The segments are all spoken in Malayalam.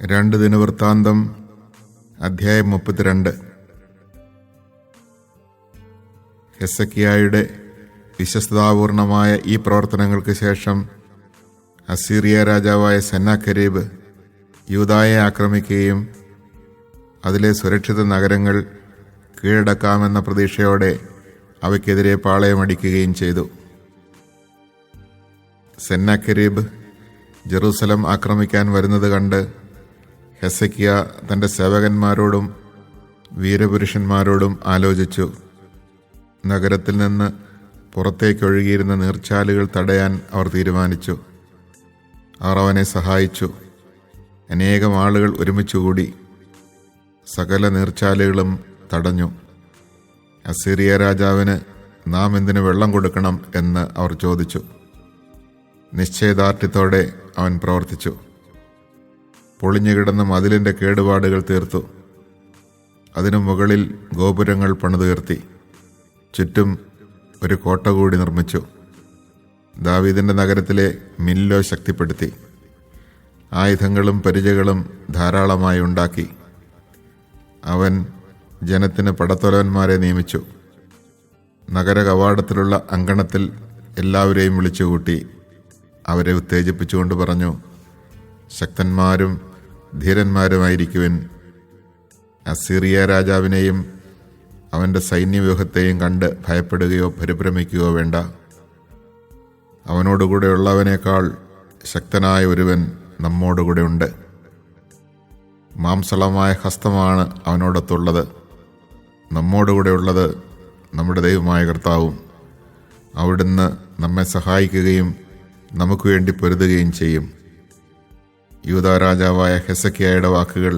2 ദിനവൃത്താന്തം അധ്യായം 32. ഹെസക്കിയായുടെ വിശ്വസ്തതാപൂർണമായ ഈ പ്രവർത്തനങ്ങൾക്ക് ശേഷം അസീറിയ രാജാവായ സെന്നാകെരീബ് യൂദായെ ആക്രമിക്കുകയും അതിലെ സുരക്ഷിത നഗരങ്ങൾ കീഴടക്കാമെന്ന പ്രതീക്ഷയോടെ അവയ്ക്കെതിരെ പാളയമടിക്കുകയും ചെയ്തു. സെന്നാകെരീബ് ജെറൂസലം ആക്രമിക്കാൻ വരുന്നത് കണ്ട് ഹെസക്കിയ തൻ്റെ സേവകന്മാരോടും വീരപുരുഷന്മാരോടും ആലോചിച്ചു. നഗരത്തിൽ നിന്ന് പുറത്തേക്കൊഴുകിയിരുന്ന നീർച്ചാലുകൾ തടയാൻ അവർ തീരുമാനിച്ചു. അവർ അവനെ സഹായിച്ചു. അനേകം ആളുകൾ ഒരുമിച്ചുകൂടി സകല നീർച്ചാലുകളും തടഞ്ഞു. അസീറിയ രാജാവിന് നാം എന്തിനു വെള്ളം കൊടുക്കണം എന്ന് അവർ ചോദിച്ചു. നിശ്ചയദാർഢ്യത്തോടെ അവൻ പ്രവർത്തിച്ചു. പൊളിഞ്ഞുകിടന്ന മതിലിൻ്റെ കേടുപാടുകൾ തീർത്തു. അതിനു മുകളിൽ ഗോപുരങ്ങൾ പണിതുയർത്തി. ചുറ്റും ഒരു കോട്ട കൂടി നിർമ്മിച്ചു. ദാവീദിൻ്റെ നഗരത്തിലെ മില്ലോ ശക്തിപ്പെടുത്തി. ആയുധങ്ങളും പരിചകളും ധാരാളമായി ഉണ്ടാക്കി. അവൻ ജനത്തിന് പടത്തലവന്മാരെ നിയമിച്ചു. നഗര കവാടത്തിലുള്ള അങ്കണത്തിൽ എല്ലാവരെയും വിളിച്ചുകൂട്ടി അവരെ ഉത്തേജിപ്പിച്ചുകൊണ്ട് പറഞ്ഞു, ശക്തന്മാരും ധീരന്മാരുമായിരിക്കുവിൻ. അസീറിയ രാജാവിനെയും അവൻ്റെ സൈന്യവ്യൂഹത്തെയും കണ്ട് ഭയപ്പെടുകയോ പരിഭ്രമിക്കുകയോ വേണ്ട. അവനോടുകൂടെയുള്ളവനേക്കാൾ ശക്തനായ ഒരുവൻ നമ്മോടുകൂടെ ഉണ്ട്. മാംസളമായ ഹസ്തമാണ് അവനോടൊത്തുള്ളത്. നമ്മോടുകൂടെയുള്ളത് നമ്മുടെ ദൈവമായ കർത്താവും. അവിടുന്ന് നമ്മെ സഹായിക്കുകയും നമുക്ക് വേണ്ടി പൊരുതുകയും ചെയ്യും. യൂദാ രാജാവായ ഹെസക്കിയായുടെ വാക്കുകൾ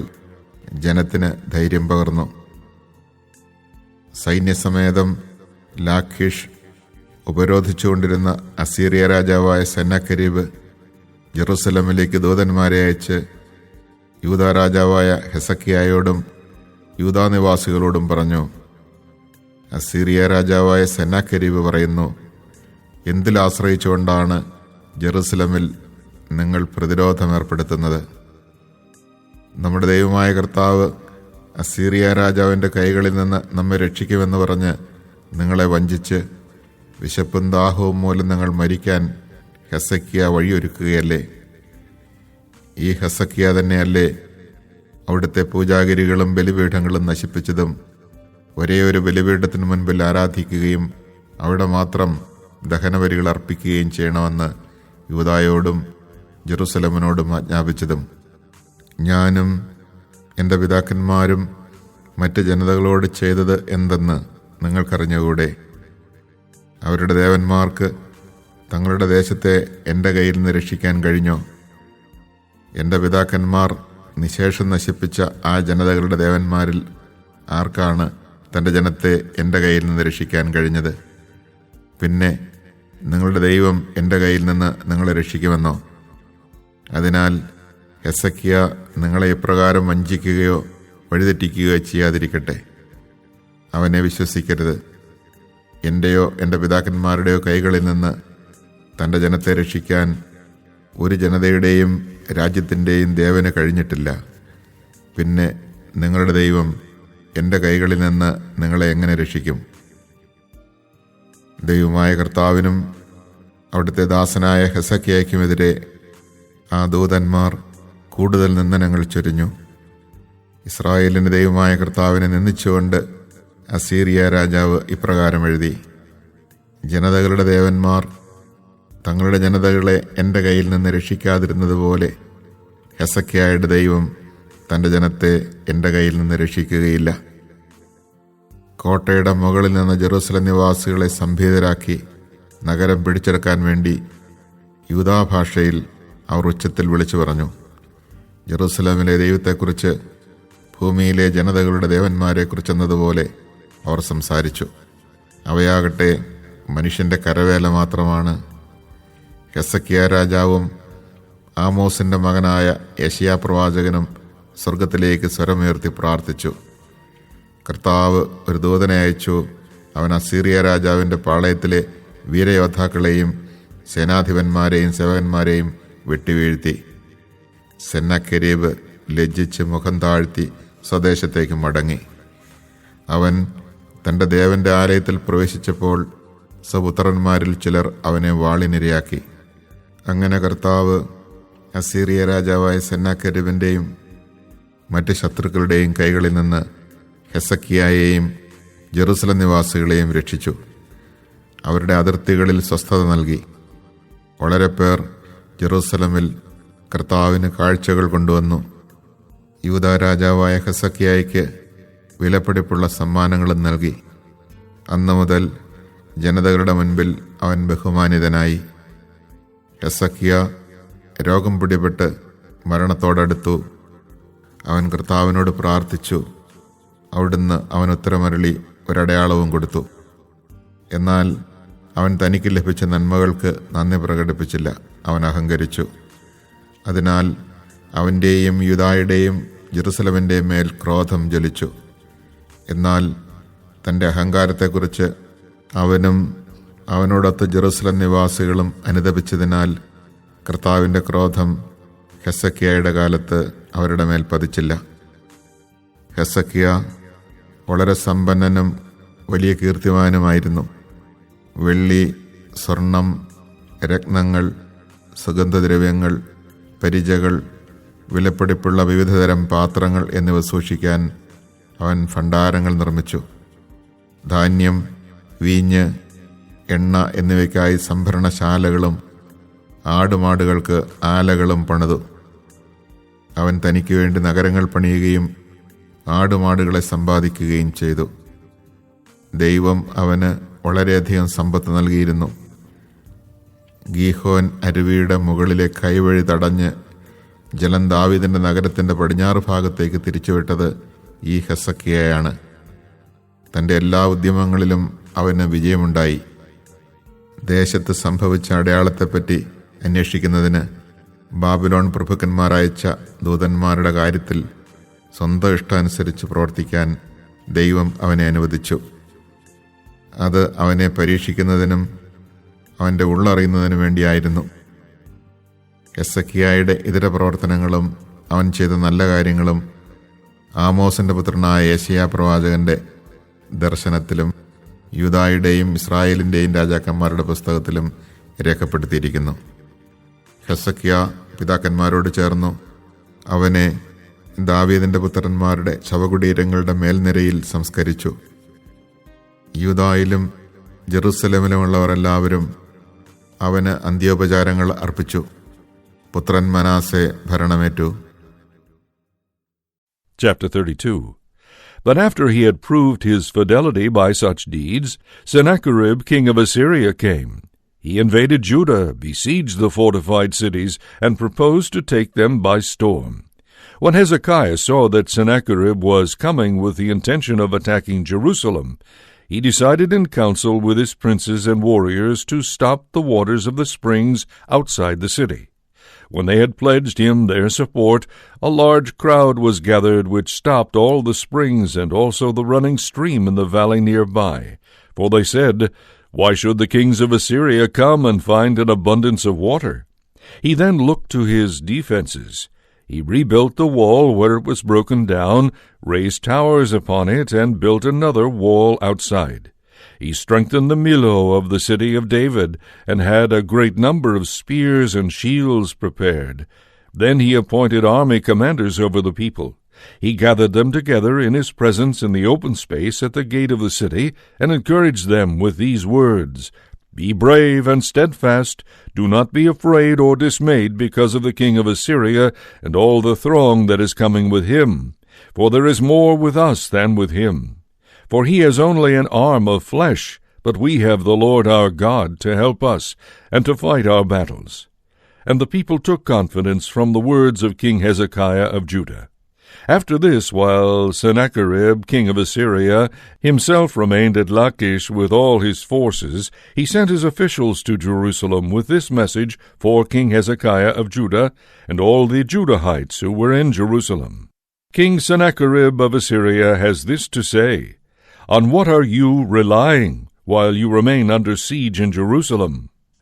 ജനത്തിന് ധൈര്യം പകർന്നു. സൈന്യസമേതം ലാഖീഷ് ഉപരോധിച്ചുകൊണ്ടിരുന്ന അസീറിയ രാജാവായ സെന്നാകെരീബ് ജെറൂസലമിലേക്ക് ദൂതന്മാരെ അയച്ച് യൂദാ രാജാവായ ഹെസക്കിയായോടും യൂദാ നിവാസികളോടും പറഞ്ഞു, അസീറിയ രാജാവായ സെന്നാകെരീബ് പറയുന്നു, എന്തിൽ ആശ്രയിച്ചുകൊണ്ടാണ് ജെറൂസലമിൽ നിങ്ങൾ പ്രതിരോധം ഏർപ്പെടുത്തുന്നത്? നമ്മുടെ ദൈവമായ കർത്താവ് അസീറിയ രാജാവിൻ്റെ കൈകളിൽ നിന്ന് നമ്മെ രക്ഷിക്കുമെന്ന് പറഞ്ഞ് നിങ്ങളെ വഞ്ചിച്ച് വിശപ്പും ദാഹവും മൂലം നിങ്ങൾ മരിക്കാൻ ഹെസക്കിയ വഴിയൊരുക്കുകയല്ലേ? ഈ ഹെസക്കിയ തന്നെയല്ലേ അവിടുത്തെ പൂജാഗിരികളും ബലിപീഠങ്ങളും നശിപ്പിച്ചതും ഒരേ ഒരു ബലിപീഠത്തിന് മുൻപിൽ ആരാധിക്കുകയും അവിടെ മാത്രം ദഹനബലികൾ അർപ്പിക്കുകയും ചെയ്യണമെന്ന് യൂദായോടും ജെറൂസലമിനോടും ആജ്ഞാപിച്ചതും? ഞാനും എൻ്റെ പിതാക്കന്മാരും മറ്റ് ജനതകളോട് ചെയ്തത് എന്തെന്ന് നിങ്ങൾക്കറിഞ്ഞുകൂടെ? അവരുടെ ദേവന്മാർക്ക് തങ്ങളുടെ ദേശത്തെ എൻ്റെ കയ്യിൽ നിന്ന് രക്ഷിക്കാൻ കഴിഞ്ഞോ? എൻ്റെ പിതാക്കന്മാർ നിശേഷം നശിപ്പിച്ച ആ ജനതകളുടെ ദേവന്മാരിൽ ആർക്കാണ് തൻ്റെ ജനത്തെ എൻ്റെ കയ്യിൽ നിന്ന് രക്ഷിക്കാൻ കഴിഞ്ഞത്? പിന്നെ നിങ്ങളുടെ ദൈവം എൻ്റെ കയ്യിൽ നിന്ന് നിങ്ങളെ രക്ഷിക്കുമെന്നോ? അതിനാൽ ഹെസക്കിയ നിങ്ങളെ ഇപ്രകാരം വഞ്ചിക്കുകയോ വഴിതെറ്റിക്കുകയോ ചെയ്യാതിരിക്കട്ടെ. അവനെ വിശ്വസിക്കരുത്. എൻ്റെയോ എൻ്റെ പിതാക്കന്മാരുടെയോ കൈകളിൽ നിന്ന് തൻ്റെ ജനത്തെ രക്ഷിക്കാൻ ഒരു ജനതയുടെയും രാജ്യത്തിൻ്റെയും ദേവന് കഴിഞ്ഞിട്ടില്ല. പിന്നെ നിങ്ങളുടെ ദൈവം എൻ്റെ കൈകളിൽ നിന്ന് നിങ്ങളെ എങ്ങനെ രക്ഷിക്കും? ദൈവമായ കർത്താവിനും അവിടുത്തെ ദാസനായ ഹെസക്കിയയ്ക്കുമെതിരെ ആ ദൂതന്മാർ കൂടുതൽ നിന്ദനങ്ങൾ ചൊരിഞ്ഞു. ഇസ്രായേലിൻ്റെ ദൈവമായ കർത്താവിനെ നിന്ദിച്ചുകൊണ്ട് അസീറിയ രാജാവ് ഇപ്രകാരം എഴുതി, ജനതകളുടെ ദേവന്മാർ തങ്ങളുടെ ജനതകളെ എൻ്റെ കയ്യിൽ നിന്ന് രക്ഷിക്കാതിരുന്നതുപോലെ ഹെസക്കിയായുടെ ദൈവം തൻ്റെ ജനത്തെ എൻ്റെ കയ്യിൽ നിന്ന് രക്ഷിക്കുകയില്ല. കോട്ടയുടെ മുകളിൽ നിന്ന് ജെറൂസലം നിവാസികളെ സംഭീതരാക്കി നഗരം പിടിച്ചെടുക്കാൻ വേണ്ടി യൂദാ ഭാഷയിൽ അവർ ഉച്ചത്തിൽ വിളിച്ചു പറഞ്ഞു. ജെറൂസലമിലെ ദൈവത്തെക്കുറിച്ച് ഭൂമിയിലെ ജനതകളുടെ ദേവന്മാരെക്കുറിച്ചെന്നതുപോലെ അവർ സംസാരിച്ചു. അവയാകട്ടെ മനുഷ്യൻ്റെ കരവേല മാത്രമാണ്. ഹെസക്കിയ രാജാവും ആമോസിൻ്റെ മകനായ യെശയ്യാ പ്രവാചകനും സ്വർഗത്തിലേക്ക് സ്വരമുയർത്തി പ്രാർത്ഥിച്ചു. കർത്താവ് ഒരു ദൂതനെ അയച്ചു. അവൻ അസീറിയ രാജാവിൻ്റെ പാളയത്തിലെ വീരയോദ്ധാക്കളെയും സേനാധിപന്മാരെയും സേവകന്മാരെയും വെട്ടിവീഴ്ത്തി. സെന്നാകെരീബ് ലജ്ജിച്ച് മുഖം താഴ്ത്തി സ്വദേശത്തേക്ക് മടങ്ങി. അവൻ തൻ്റെ ദേവന്റെ ആലയത്തിൽ പ്രവേശിച്ചപ്പോൾ സപുത്രന്മാരിൽ ചിലർ അവനെ വാളിനിരയാക്കി. അങ്ങനെ കർത്താവ് അസീറിയ രാജാവായ സെന്നാകെരീബിൻ്റെയും മറ്റ് ശത്രുക്കളുടെയും കൈകളിൽ നിന്ന് ഹെസക്കിയായെയും ജെറുസലം നിവാസികളെയും രക്ഷിച്ചു. അവരുടെ അതിർത്തികളിൽ സ്വസ്ഥത നൽകി. വളരെ പേർ ജെറുസലമിൽ കർത്താവിന് കാഴ്ചകൾ കൊണ്ടുവന്നു. യൂദാ രാജാവായ ഹെസക്കിയായ്ക്ക് വിലപിടിപ്പുള്ള സമ്മാനങ്ങളും നൽകി. അന്നു മുതൽ ജനതകളുടെ മുൻപിൽ അവൻ ബഹുമാനിതനായി. ഹെസക്കിയ രോഗം പിടിപെട്ട് മരണത്തോടടുത്തു. അവൻ കർത്താവിനോട് പ്രാർത്ഥിച്ചു. അവിടുന്ന് അവൻ ഉത്തരമരുളി ഒരടയാളവും കൊടുത്തു. എന്നാൽ അവൻ തനിക്ക് ലഭിച്ച നന്മകൾക്ക് നന്ദി പ്രകടിപ്പിച്ചില്ല. അവൻ അഹങ്കരിച്ചു. അതിനാൽ അവൻ്റെയും യൂദായുടെയും ജെറുസലമിൻ്റെയും മേൽ ക്രോധം ജ്വലിച്ചു. എന്നാൽ തൻ്റെ അഹങ്കാരത്തെക്കുറിച്ച് അവനും അവനോടൊത്ത് ജെറുസലം നിവാസികളും അനുതപിച്ചതിനാൽ കർത്താവിൻ്റെ ക്രോധം ഹെസക്കിയായുടെ കാലത്ത് അവരുടെ മേൽ പതിച്ചില്ല. ഹെസക്കിയ വളരെ സമ്പന്നനും വലിയ കീർത്തിമാനുമായിരുന്നു. വെള്ളി, സ്വർണം, രത്നങ്ങൾ, സുഗന്ധദ്രവ്യങ്ങൾ, പരിചകൾ, വിലപിടിപ്പുള്ള വിവിധതരം പാത്രങ്ങൾ എന്നിവ സൂക്ഷിക്കാൻ അവൻ ഭണ്ഡാരങ്ങൾ നിർമ്മിച്ചു. ധാന്യം, വീഞ്ഞ്, എണ്ണ എന്നിവയ്ക്കായി സംഭരണശാലകളും ആടുമാടുകൾക്ക് ആലകളും പണിതു. അവൻ തനിക്ക് വേണ്ടി നഗരങ്ങൾ പണിയുകയും ആടുമാടുകളെ സമ്പാദിക്കുകയും ചെയ്തു. ദൈവം അവന് വളരെയധികം സമ്പത്ത് നൽകിയിരുന്നു. ഗീഹോൻ അരുവിയുടെ മുകളിലെ കൈവഴി തടഞ്ഞ് ജലം ദാവീദിന്റെ നഗരത്തിന്റെ പടിഞ്ഞാറ് ഭാഗത്തേക്ക് തിരിച്ചുവിട്ടത് ഈ ഹെസക്കിയയാണ്. തൻ്റെ എല്ലാ ഉദ്യമങ്ങളിലും അവന് വിജയമുണ്ടായി. ദേശത്ത് സംഭവിച്ച അടയാളത്തെപ്പറ്റി അന്വേഷിക്കുന്നതിന് ബാബിലോൺ പ്രഭുക്കന്മാർ അയച്ച ദൂതന്മാരുടെ കാര്യത്തിൽ സ്വന്തം ഇഷ്ടാനുസരിച്ച് പ്രവർത്തിക്കാൻ ദൈവം അവനെ അനുവദിച്ചു. അത് അവനെ പരീക്ഷിക്കുന്നതിനും അവൻ്റെ ഉള്ളറിയുന്നതിനും വേണ്ടിയായിരുന്നു. ഹെസക്കിയായുടെ ഇതര പ്രവർത്തനങ്ങളും അവൻ ചെയ്ത നല്ല കാര്യങ്ങളും ആമോസിൻ്റെ പുത്രനായ യെശയ്യാ പ്രവാചകന്റെ ദർശനത്തിലും യൂദായുടെയും ഇസ്രായേലിൻ്റെയും രാജാക്കന്മാരുടെ പുസ്തകത്തിലും രേഖപ്പെടുത്തിയിരിക്കുന്നു. ഹെസക്കിയ പിതാക്കന്മാരോട് ചേർന്നു അവനെ ദാവീദിന്റെ പുത്രന്മാരുടെ ശവകുടീരങ്ങളുടെ മേൽനിരയിൽ സംസ്കരിച്ചു. യൂദായിലും ജെറുസലേമിലുമുള്ളവർ എല്ലാവരും അവന് അന്ത്യോപചാരങ്ങൾ അർപ്പിച്ചു. പുത്രൻ Manasseh ഭരണമേറ്റു. Chapter 32. But after he had proved his fidelity by such deeds, Sennacherib king of Assyria came. He invaded Judah, besieged the fortified cities, and proposed to take them by storm. When Hezekiah saw that Sennacherib was coming with the intention of attacking Jerusalem, he decided in council with his princes and warriors to stop the waters of the springs outside the city. When they had pledged him their support, a large crowd was gathered which stopped all the springs and also the running stream in the valley nearby. For they said, "Why should the kings of Assyria come and find an abundance of water?" He then looked to his defenses. He rebuilt the wall where it was broken down, raised towers upon it, and built another wall outside. He strengthened the Millo of the city of David, and had a great number of spears and shields prepared. Then he appointed army commanders over the people. He gathered them together in his presence in the open space at the gate of the city, and encouraged them with these words, "Be brave and steadfast. Do not be afraid or dismayed because of the king of Assyria and all the throng that is coming with him. For there is more with us than with him. For he has only an arm of flesh, but we have the Lord our God to help us and to fight our battles." And the people took confidence from the words of King Hezekiah of Judah. After this, while Sennacherib, king of Assyria, himself remained at Lachish with all his forces, he sent his officials to Jerusalem with this message for King Hezekiah of Judah and all the Judahites who were in Jerusalem. King Sennacherib of Assyria has this to say, "On what are you relying while you remain under siege in Jerusalem?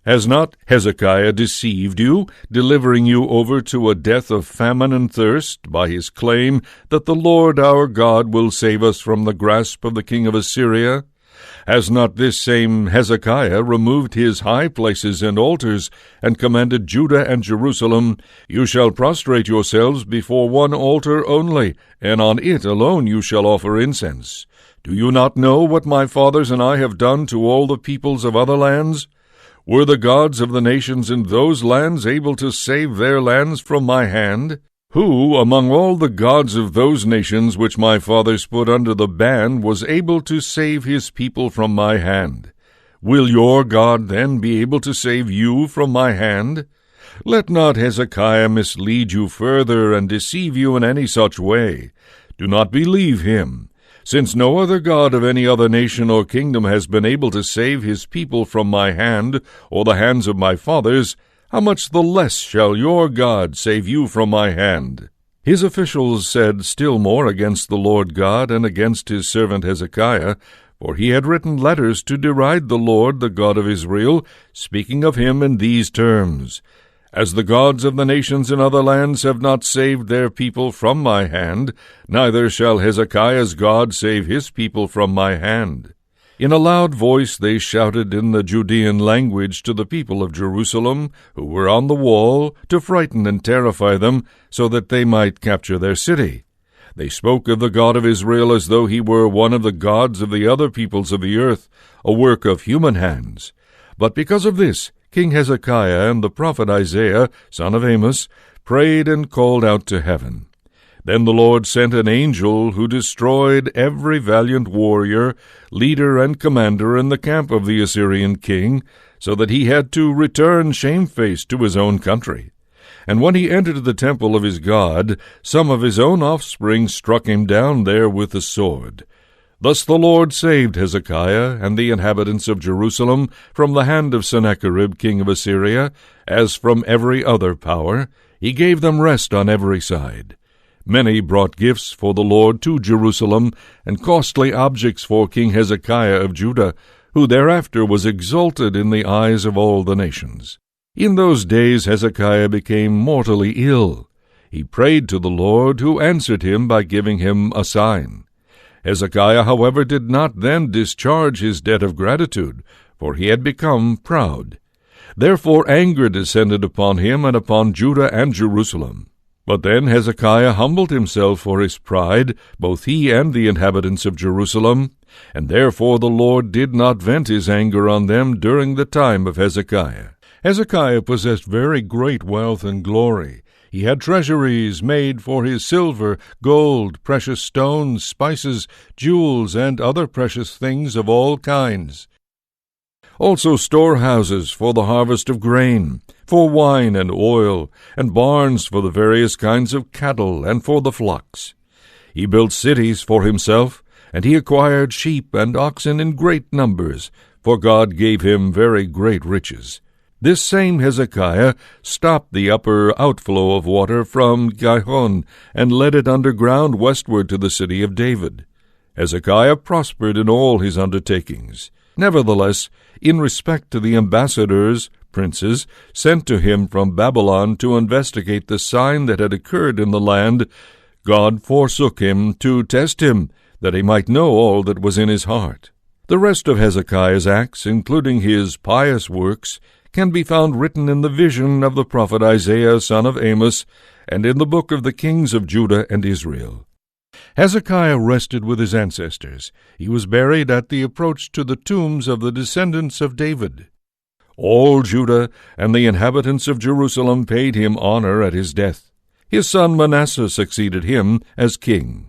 Has not Hezekiah deceived you, delivering you over to a death of famine and thirst, by his claim that the Lord our God will save us from the grasp of the king of Assyria? Has not this same Hezekiah removed his high places and altars, and commanded Judah and Jerusalem, You shall prostrate yourselves before one altar only, and on it alone you shall offer incense? Do you not know what my fathers and I have done to all the peoples of other lands? Were the gods of the nations in those lands able to save their lands from my hand? Who, among all the gods of those nations which my fathers put under the ban, was able to save his people from my hand? Will your God then be able to save you from my hand? Let not Hezekiah mislead you further and deceive you in any such way. Do not believe him. Since no other god of any other nation or kingdom has been able to save his people from my hand, or the hands of my fathers, how much the less shall your God save you from my hand? His officials said still more against the Lord God and against his servant Hezekiah, for he had written letters to deride the Lord, the God of Israel, speaking of him in these terms, As the gods of the nations in other lands have not saved their people from my hand, neither shall Hezekiah's God save his people from my hand. In a loud voice they shouted in the Judean language to the people of Jerusalem, who were on the wall, to frighten and terrify them, so that they might capture their city. They spoke of the God of Israel as though he were one of the gods of the other peoples of the earth, a work of human hands. But because of this, King Hezekiah and the prophet Isaiah, son of Amos, prayed and called out to heaven. Then the Lord sent an angel who destroyed every valiant warrior, leader, and commander in the camp of the Assyrian king, so that he had to return shamefaced to his own country. And when he entered the temple of his God, some of his own offspring struck him down there with the sword. Thus the Lord saved Hezekiah and the inhabitants of Jerusalem from the hand of Sennacherib king of Assyria, as from every other power. He gave them rest on every side. Many brought gifts for the Lord to Jerusalem, and costly objects for King Hezekiah of Judah, who thereafter was exalted in the eyes of all the nations. In those days Hezekiah became mortally ill. He prayed to the Lord, who answered him by giving him a sign. Hezekiah, however, did not then discharge his debt of gratitude, for he had become proud. Therefore anger descended upon him and upon Judah and Jerusalem. But then Hezekiah humbled himself for his pride, both he and the inhabitants of Jerusalem, and therefore the Lord did not vent his anger on them during the time of Hezekiah. Hezekiah possessed very great wealth and glory. He had treasuries made for his silver, gold, precious stones, spices, jewels, and other precious things of all kinds. Also storehouses for the harvest of grain, for wine and oil, and barns for the various kinds of cattle and for the flocks. He built cities for himself, and he acquired sheep and oxen in great numbers, for God gave him very great riches. This same Hezekiah stopped the upper outflow of water from Gihon, and led it underground westward to the city of David. Hezekiah prospered in all his undertakings. Nevertheless, in respect to the ambassadors, princes, sent to him from Babylon to investigate the sign that had occurred in the land, God forsook him to test him, that he might know all that was in his heart. The rest of Hezekiah's acts, including his pious works, can be found written in the vision of the prophet Isaiah, son of Amos, and in the book of the kings of Judah and Israel. Hezekiah rested with his ancestors. He was buried at the approach to the tombs of the descendants of David. All Judah and the inhabitants of Jerusalem paid him honor at his death. His son Manasseh succeeded him as king.